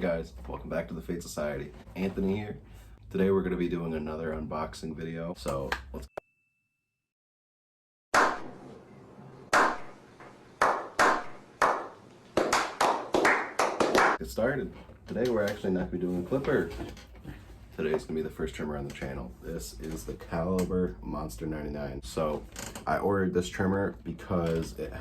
guys, welcome back to the Fate Society. Anthony here. Today we're going to be doing another unboxing video, so let's get started. Today we're actually not going to be doing a clipper. Today's going to be the first trimmer on the channel. This is the Caliber Monster 99. So I ordered this trimmer because it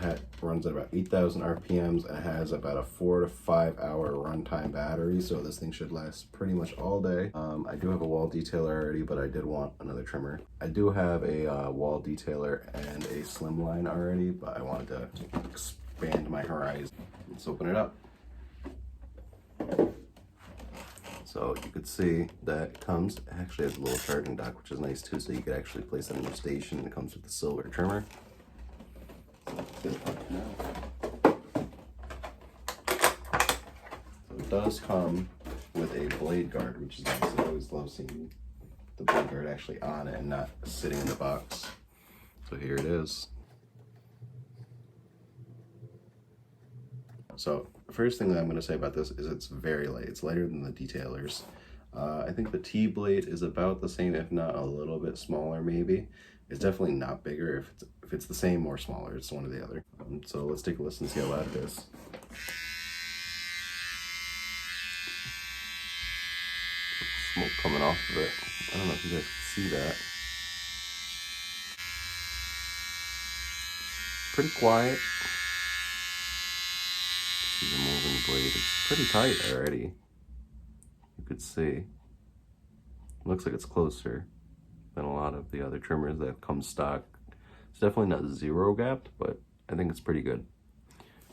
runs at about 8,000 RPMs and it has about a 4 to 5 hour runtime battery. So this thing should last pretty much all day. I do have a wall detailer already, but I did want another trimmer. I do have a wall detailer and a slimline already, but I wanted to expand my horizon. Let's open it up. So you could see that it actually has a little charging dock, which is nice too, so you could actually place it in your station, and it comes with the silver trimmer. So it does come with a blade guard, which is nice. I always love seeing the blade guard actually on it and not sitting in the box. So here it is. So the first thing that I'm going to say about this is it's very light. It's lighter than the detailers. I think the T-blade is about the same, if not a little bit smaller maybe. It's definitely not bigger. If it's the same or smaller, it's one or the other. So let's take a listen and see how loud it is. Smoke coming off of it. I don't know if you guys can see that. Pretty quiet. The moving blade is pretty tight already. You could see. Looks like it's closer than a lot of the other trimmers that come stock. It's definitely not zero gapped, but I think it's pretty good.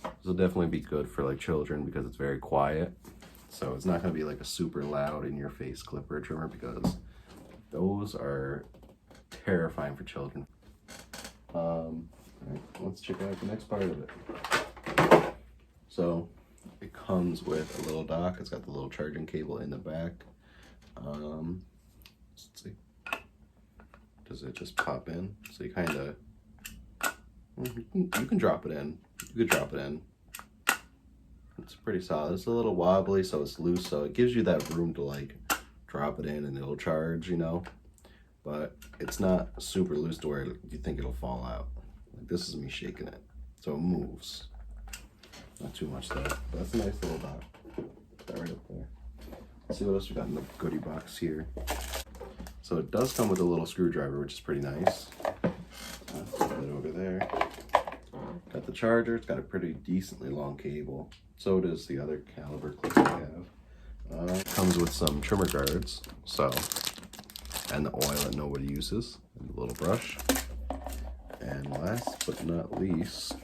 This will definitely be good for like children because it's very quiet. So it's not going to be like a super loud in your face clipper trimmer because those are terrifying for children. All right, let's check out the next part of it. So it comes with a little dock. It's got the little charging cable in the back. Let's see. Does it just pop in? So you kind of, you can drop it in. You could drop it in. It's pretty solid. It's a little wobbly, so it's loose. So it gives you that room to like drop it in and it'll charge, you know. But it's not super loose to where you think it'll fall out. Like this is me shaking it. So it moves. Not too much though, but that's a nice little dock. Put that right up there. Let's see what else we got in the goodie box here. So it does come with a little screwdriver, which is pretty nice. Put it over there. Got the charger. It's got a pretty decently long cable. So does the other Caliber clips I have. Comes with some trimmer guards, and the oil that nobody uses, and a little brush. And last but not least,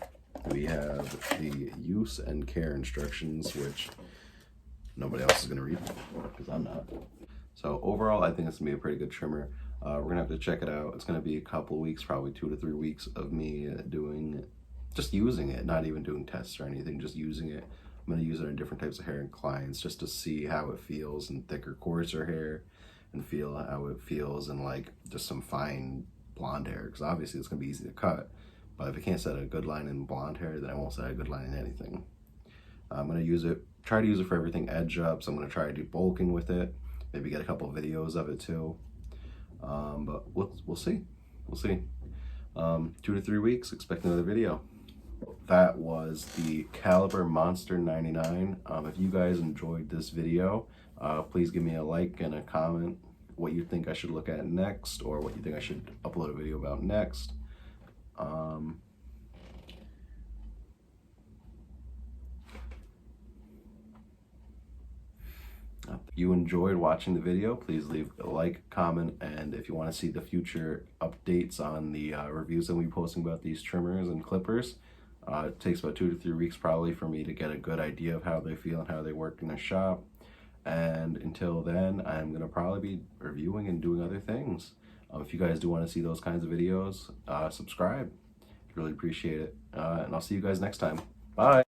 we have the use and care instructions, which nobody else is going to read because I'm not. So overall, I think it's going to be a pretty good trimmer. We're going to have to check it out. It's going to be a couple weeks, probably 2 to 3 weeks of me just using it, not even doing tests or anything, just using it. I'm going to use it on different types of hair and clients just to see how it feels in thicker, coarser hair and feel how it feels in like just some fine blonde hair, because obviously it's going to be easy to cut. But if I can't set a good line in blonde hair, then I won't set a good line in anything. I'm going to try to use it for everything edge ups. I'm going to try to do bulking with it. Maybe get a couple of videos of it too. But we'll see. We'll see. 2 to 3 weeks, expect another video. That was the Caliber Monster 99. If you guys enjoyed this video, please give me a like and a comment what you think I should look at next, or what you think I should upload a video about next. If you enjoyed watching the video, please leave a like, comment, and if you want to see the future updates on the reviews that we'll be posting about these trimmers and clippers, it takes about 2 to 3 weeks probably for me to get a good idea of how they feel and how they work in the shop. And until then, I'm going to probably be reviewing and doing other things. If you guys do want to see those kinds of videos, subscribe. Really appreciate it. And I'll see you guys next time. Bye.